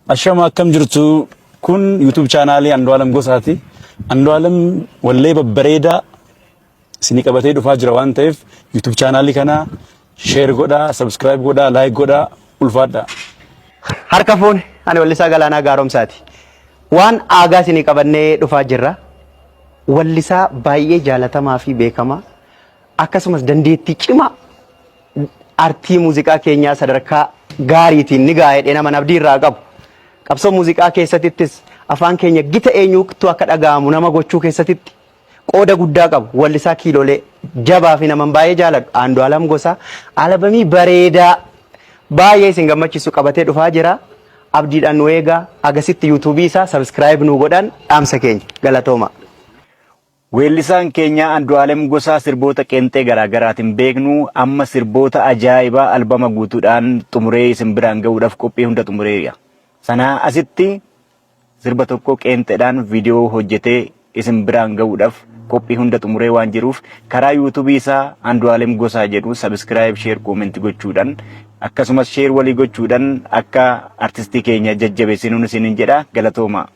Ashama akkam jirtu kun YouTube channel Andu'alam Gosaati. Andu'alam wallee babbareedaa isinii qabatee dhufaa jira waan ta'eef YouTube channel kana share godhaa, subscribe godhaa, like godhaa, ulfaadhaa. Harka fuuni ani wallisaa Galaanaa Gaaromsaati. Waan aagaa isinii qabannee dhufaa jirra. Wallisaa baay'ee jaalatamaa fi beekamaa akkasumas dandeettii cimaa artii muuziqaa keenyaa sadarkaa gaariitiin ni gaa'ee nama nabdii irraa qabu. Qabsoo muuziqaa keessattis afaan keenya gita eenyuutu akka dhaga'amu nama gochuu keessatti qooda guddaa qabu. Wallisaa kiilolee jabaa fi nama baay'ee jaalladhu Andu'alam Gosaa albamii bareedaa baay'ee isin gammachiisu qabatee dhufaa jira. Abdiidhaan nu eegaa agasitti YouTube isaa subscribe nu godhan dhaamsa keenya galatooma. Weellisaan keenya Andu'alam Gosaa sirboota qeenxee garaagaraatiin beeknu amma sirboota ajaa'ibaa albama guutuudhaan xumuree isin biraan ga'uudhaaf qophii hunda xumureera. Sanaa asitti sirba tokko qeenxeedhaan viidiyoo hojjetee isin biraan ga'uudhaaf qophii hunda xumuree waan jiruuf karaa YouTube isaa Andu'alam Gosaa jedhu subscribe, share, comment gochuudhaan akkasumas share walii gochuudhaan akka artistii keenya jajjabeessinuun isinin jedha galatooma.